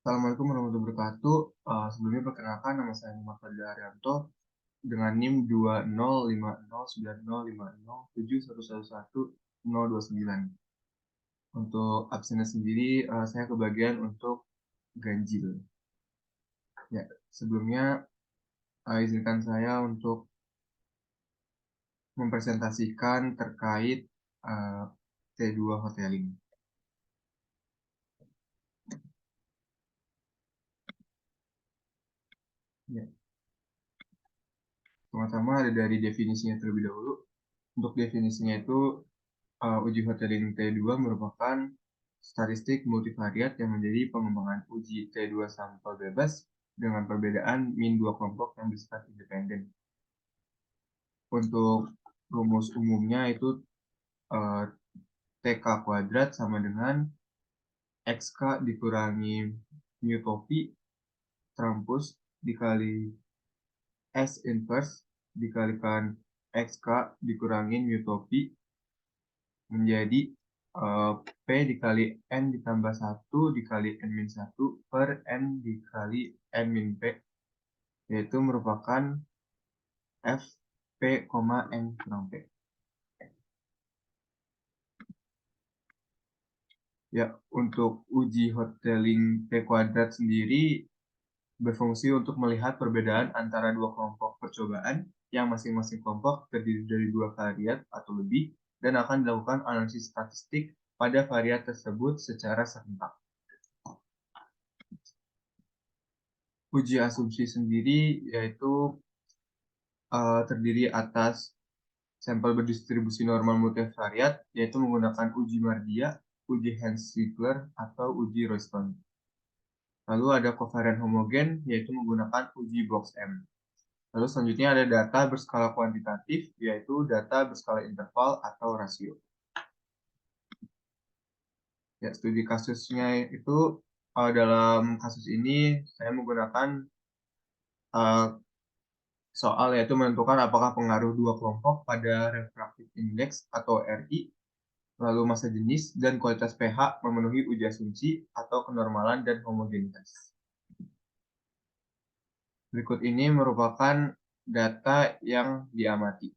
Assalamualaikum warahmatullahi wabarakatuh. Sebelumnya perkenalkan, nama saya Muhammad Fadil Arianto dengan NIM 2050909071111029. Untuk absennya sendiri, saya kebagian untuk ganjil. Ya, sebelumnya izinkan saya untuk mempresentasikan terkait T2 Hoteling. Ya, pertama ada dari definisinya terlebih dahulu. Untuk definisinya itu uji hoteling T2 merupakan statistik multivariat yang menjadi pengembangan uji T2 sampel bebas dengan perbedaan min 2 kelompok yang bersifat independen. Untuk rumus umumnya itu TK kuadrat sama dengan XK dikurangi mu topi terampus dikali S inverse dikalikan XK dikurangi mu topi menjadi P dikali N ditambah 1 dikali N-1 per N dikali N-P, yaitu merupakan F P, N kurang P. Ya, untuk uji hoteling P kuadrat sendiri berfungsi untuk melihat perbedaan antara dua kelompok percobaan yang masing-masing kelompok terdiri dari 2 variat atau lebih dan akan dilakukan analisis statistik pada variat tersebut secara serentak. Uji asumsi sendiri yaitu terdiri atas sampel berdistribusi normal multivariat, yaitu menggunakan uji Mardia, uji Hens-Ziegler, atau uji Royston. Lalu ada kovarian homogen, yaitu menggunakan uji box M. Lalu selanjutnya ada data berskala kuantitatif, yaitu data berskala interval atau rasio. Ya, studi kasusnya itu dalam kasus ini saya menggunakan soal yaitu menentukan apakah pengaruh dua kelompok pada refractive index atau RI, lalu massa jenis dan kualitas pH memenuhi uji asumsi atau kenormalan dan homogenitas. Berikut ini merupakan data yang diamati,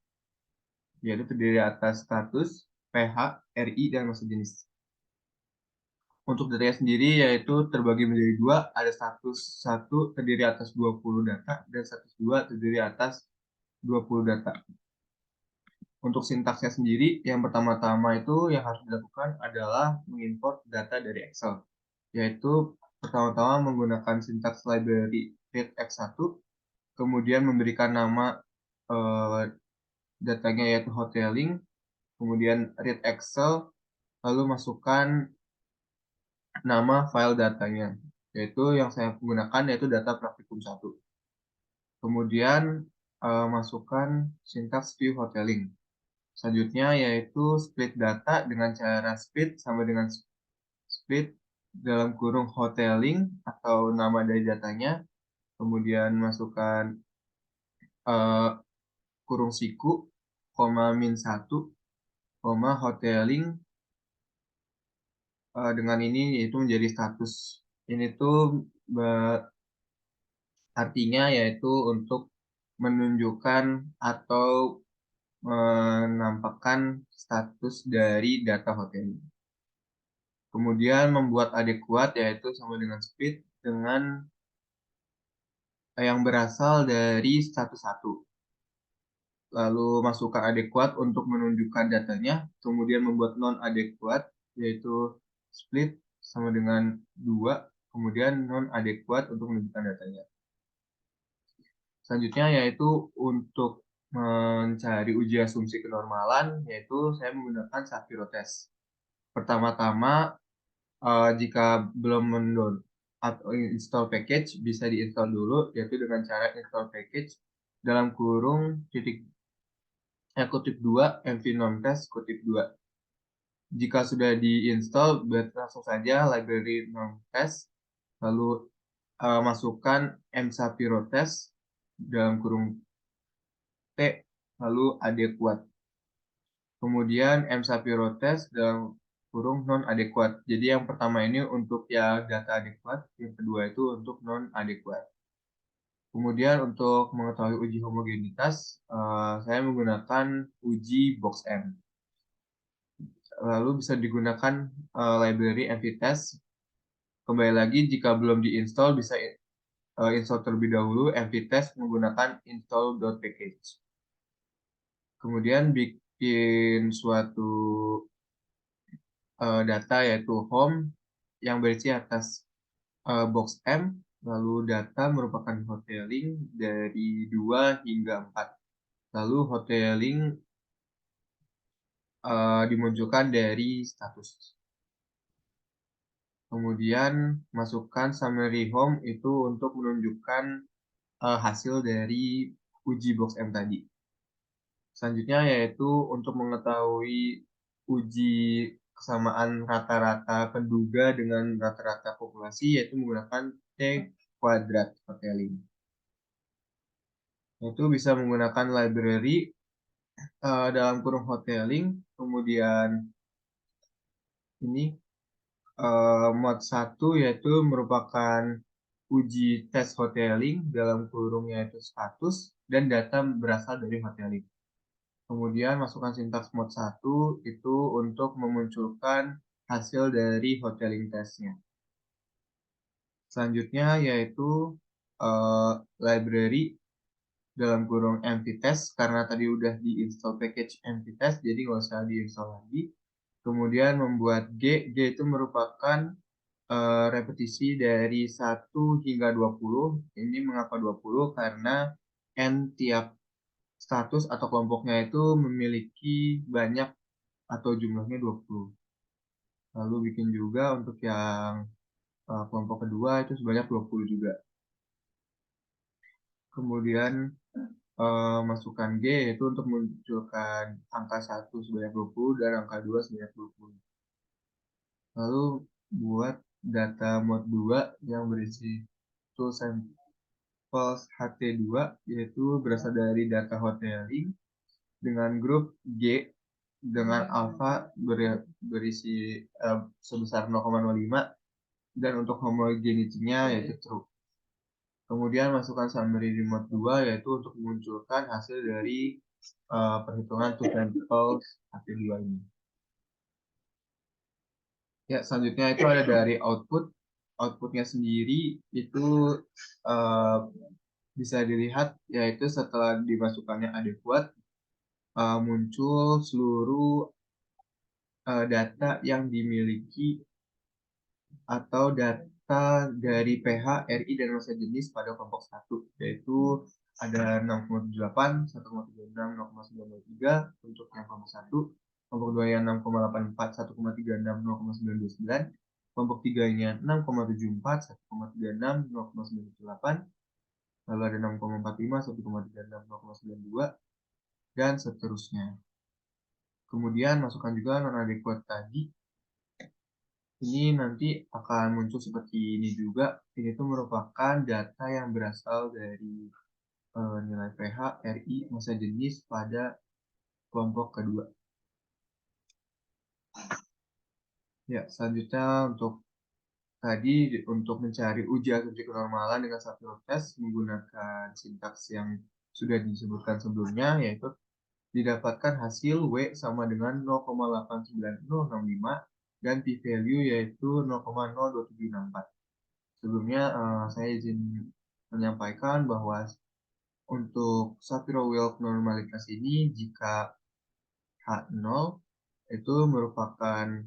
yaitu terdiri atas status, pH, RI, dan massa jenis. Untuk datanya sendiri yaitu terbagi menjadi 2, ada status 1 terdiri atas 20 data dan status 2 terdiri atas 20 data. Untuk sintaksnya sendiri, yang pertama-tama itu yang harus dilakukan adalah mengimport data dari Excel, yaitu pertama-tama menggunakan sintaks library readx1, kemudian memberikan nama datanya yaitu hoteling, kemudian read Excel, lalu masukkan nama file datanya, yaitu yang saya gunakan yaitu data praktikum 1. Kemudian masukkan sintaks view hoteling. Selanjutnya yaitu split data dengan cara split sama dengan split dalam kurung hoteling atau nama dari datanya, kemudian masukkan kurung siku, min 1, hoteling, dengan ini yaitu menjadi status. Ini tuh artinya yaitu untuk menunjukkan atau menampakkan status dari data hoteling. Kemudian membuat adekuat yaitu sama dengan split dengan yang berasal dari status 1. Lalu masukkan adekuat untuk menunjukkan datanya, kemudian membuat non-adekuat yaitu split sama dengan 2, kemudian non-adekuat untuk menunjukkan datanya. Selanjutnya yaitu untuk mencari uji asumsi kenormalan, yaitu saya menggunakan Shapiro test. Pertama-tama, jika belum mendownload atau install package, bisa diinstal dulu, yaitu dengan cara install package dalam kurung kutip 2 mv-nom test kutip 2. Jika sudah diinstal, langsung saja library nom test, lalu masukkan mShapiro test dalam kurung T, lalu adekuat. Kemudian mShapiro test dalam kurung non-adekuat. Jadi yang pertama ini untuk yang data adekuat, yang kedua itu untuk non-adekuat. Kemudian untuk mengetahui uji homogenitas, saya menggunakan uji box-M. Lalu bisa digunakan library mvtest. Kembali lagi, jika belum diinstal, bisa install terlebih dahulu mvtest menggunakan install.package. Kemudian bikin suatu data yaitu home yang berisi atas box M, lalu data merupakan hoteling dari 2 hingga 4. Lalu hoteling dimunculkan dari status. Kemudian masukkan summary home itu untuk menunjukkan hasil dari uji box M tadi. Selanjutnya yaitu untuk mengetahui uji kesamaan rata-rata penduga dengan rata-rata populasi, yaitu menggunakan T kuadrat hoteling. Itu bisa menggunakan library dalam kurung hoteling, kemudian ini mod 1 yaitu merupakan uji tes hoteling dalam kurung yaitu status dan data berasal dari hoteling. Kemudian masukkan sintaks mod 1 itu untuk memunculkan hasil dari hoteling testnya. Selanjutnya yaitu library dalam kurung mvtest karena tadi udah diinstal package mvtest jadi nggak usah diinstal lagi. Kemudian membuat G itu merupakan repetisi dari 1 hingga 20. Ini mengapa 20? Karena N tiap status atau kelompoknya itu memiliki banyak atau jumlahnya 20. Lalu bikin juga untuk yang kelompok kedua itu sebanyak 20 juga. Kemudian masukkan G yaitu untuk munculkan angka 1 sebanyak 20 dan angka 2 sebanyak 20. Lalu buat data mod 2 yang berisi tool samples HT2 yaitu berasal dari data hoteling dengan grup G dengan alpha berisi sebesar 0,05 dan untuk homogeneity-nya yaitu true. Kemudian masukkan summary di mod 2 yaitu untuk memunculkan hasil dari perhitungan two samples HT2 ini. Ya, selanjutnya itu ada dari output. Outputnya sendiri itu bisa dilihat yaitu setelah dimasukkannya adekuat muncul seluruh data yang dimiliki atau data dari pH, RI, dan massa jenis pada kelompok 1, yaitu ada 6,78, 1,36, 0,903 untuk yang kelompok 1, kelompok 2 yang 6,84, 1,36, 0,929, kelompok 3 nya 6,74, 1,36, 0,98, lalu ada 6,45, 1,36, 0,92, dan seterusnya. Kemudian masukkan juga non-adekuat tadi. Ini nanti akan muncul seperti ini juga. Ini tuh merupakan data yang berasal dari nilai pH, RI, massa jenis pada kelompok kedua. Ya, selanjutnya untuk tadi untuk mencari uji asumsi kenormalan dengan satu tes menggunakan sintaks yang sudah disebutkan sebelumnya, yaitu didapatkan hasil W sama dengan 0,89065 dan p-value yaitu 0,02764. Sebelumnya saya izin menyampaikan bahwa untuk Shapiro-Wilk normalitas ini jika H0 itu merupakan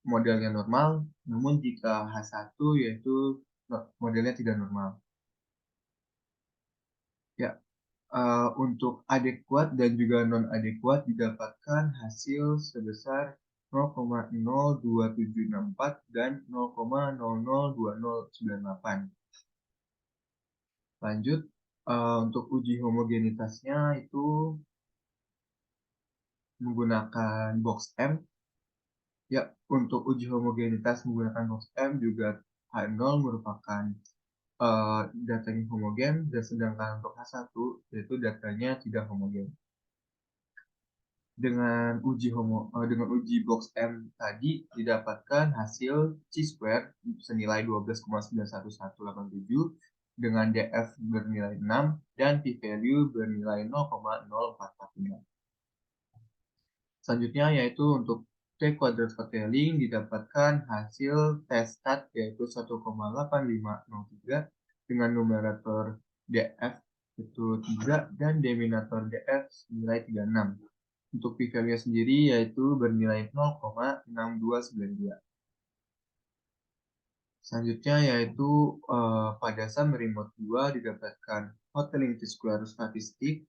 modelnya normal, namun jika H1 yaitu modelnya tidak normal. Ya, untuk adekuat dan juga non-adekuat didapatkan hasil sebesar 0,02764 dan 0,002098. Lanjut, untuk uji homogenitasnya itu menggunakan box M. Ya, untuk uji homogenitas menggunakan box M juga H0 merupakan datanya homogen, dan sedangkan untuk H1 yaitu datanya tidak homogen. Dengan uji box M tadi didapatkan hasil chi-square senilai 12,91187 dengan df bernilai 6 dan p-value bernilai 0,0445. Selanjutnya yaitu untuk T-kuadrat Hotelling didapatkan hasil T-stat yaitu 1,8503 dengan numerator df itu 3 dan denominator df senilai 36. Untuk p-value sendiri yaitu bernilai 0,6292. Selanjutnya yaitu pada summary mode 2 didapatkan Hotelling T-square statistik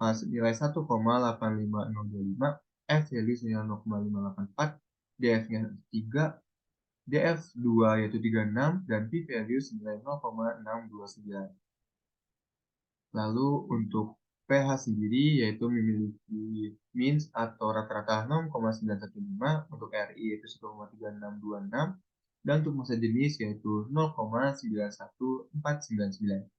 senilai 1,85025, F-value senilai 0,584, DF-nya 3, DF2 yaitu 36, dan P-value senilai 0,629. Lalu untuk pH sendiri yaitu memiliki means atau rata-rata 6,915, untuk RI yaitu 1,3626, dan untuk massa jenis yaitu 0,91499.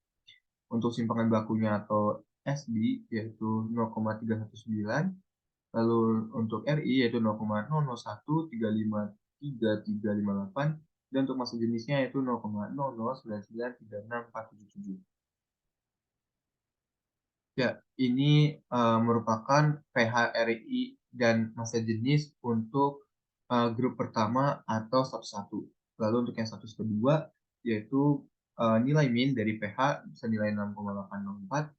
Untuk simpangan bakunya atau SD yaitu 0,319, lalu untuk RI yaitu 0,00135338, dan untuk massa jenisnya yaitu 0,0099364777. Ya, ini merupakan pH RI dan massa jenis untuk grup pertama atau status 1. Lalu untuk yang status kedua yaitu nilai min dari pH senilai 6,804,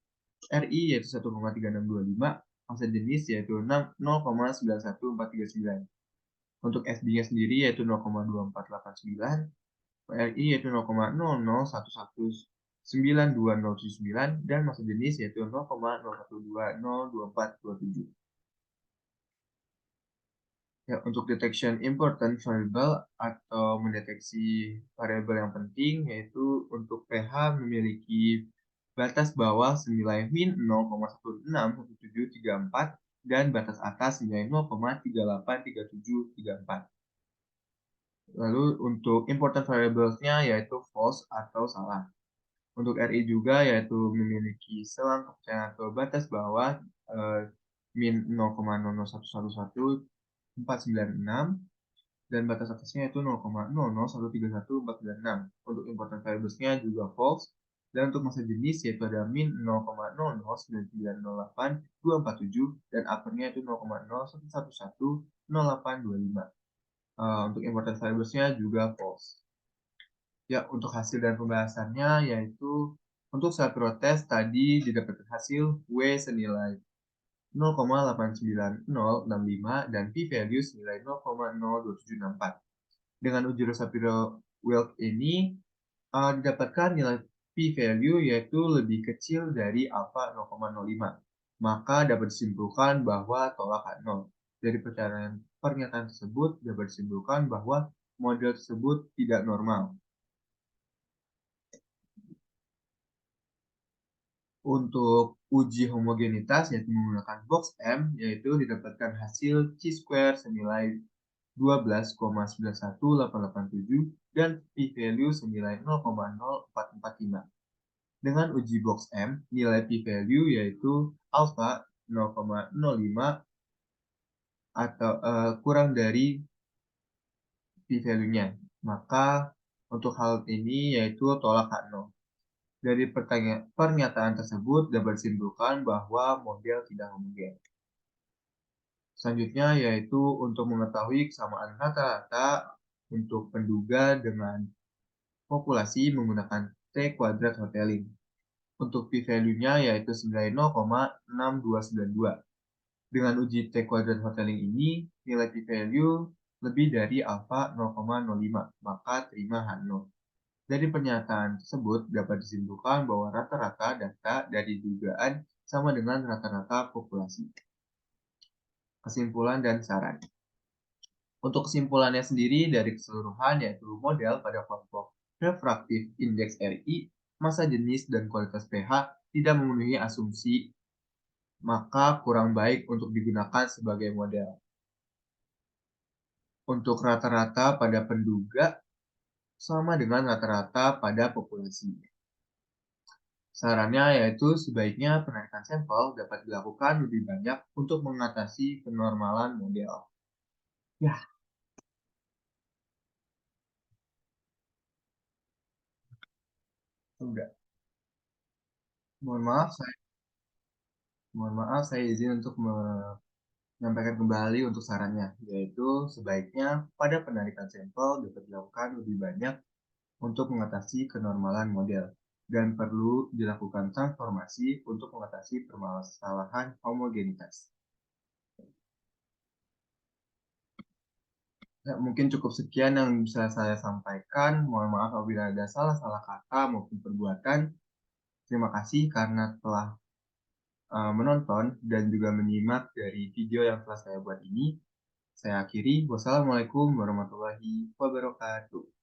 RI yaitu 1,3625, massa jenis yaitu 0,911439. Untuk SD-nya sendiri yaitu 0,2489, RI yaitu 0,00119279, dan massa jenis yaitu 0,01202427. Ya, untuk detection important variable atau mendeteksi variabel yang penting yaitu untuk pH memiliki batas bawah senilai min 0,161734 dan batas atas senilai 0,383734. Lalu untuk important variables-nya yaitu false atau salah. Untuk RI juga yaitu memiliki selang kepercayaan atau batas bawah min 0,00111 496 dan batas atasnya itu 0,00131496. Untuk important variables-nya juga false. Dan untuk massa jenis yaitu ada min 0,009908 dan uppernya itu 0,01110825. Untuk important variables-nya juga false. Ya, untuk hasil dan pembahasannya yaitu untuk saat protes tadi didapatkan hasil W senilai 0,89065 dan p-value senilai 0,02764. Dengan uji Shapiro-Wilk ini didapatkan nilai p-value yaitu lebih kecil dari alfa 0,05. Maka dapat disimpulkan bahwa tolak H0. Dari pernyataan tersebut dapat disimpulkan bahwa model tersebut tidak normal. Untuk uji homogenitas yaitu menggunakan box M yaitu didapatkan hasil chi-square senilai 12,911887 dan p-value senilai 0,0445. Dengan uji box M, nilai p-value yaitu alpha 0,05 atau kurang dari p-value-nya. Maka untuk hal ini yaitu tolak H0. Dari pernyataan tersebut dapat disimpulkan bahwa model tidak homogen. Selanjutnya yaitu untuk mengetahui kesamaan rata-rata untuk penduga dengan populasi menggunakan T-kuadrat Hotelling. Untuk p-value-nya yaitu senilai 0,6292. Dengan uji T-kuadrat Hotelling ini, nilai p-value lebih dari alfa 0,05, maka terima H0. Dari pernyataan tersebut dapat disimpulkan bahwa rata-rata data dari dugaan sama dengan rata-rata populasi. Kesimpulan dan saran. Untuk kesimpulannya sendiri dari keseluruhan yaitu model pada kelompok refraktif indeks RI, massa jenis dan kualitas pH tidak memenuhi asumsi, maka kurang baik untuk digunakan sebagai model. Untuk rata-rata pada penduga sama dengan rata-rata pada populasi. Sarannya yaitu sebaiknya penarikan sampel dapat dilakukan lebih banyak untuk mengatasi kenormalan model. Ya, udah. Mohon maaf, saya izin untuk menyampaikan kembali untuk sarannya, yaitu sebaiknya pada penarikan sampel dapat dilakukan lebih banyak untuk mengatasi kenormalan model dan perlu dilakukan transformasi untuk mengatasi permasalahan homogenitas. Ya, mungkin cukup sekian yang bisa saya sampaikan. Mohon maaf apabila ada salah-salah kata maupun perbuatan. Terima kasih karena telah menonton dan juga menyimak dari video yang telah saya buat ini. Saya akhiri. Wassalamualaikum warahmatullahi wabarakatuh.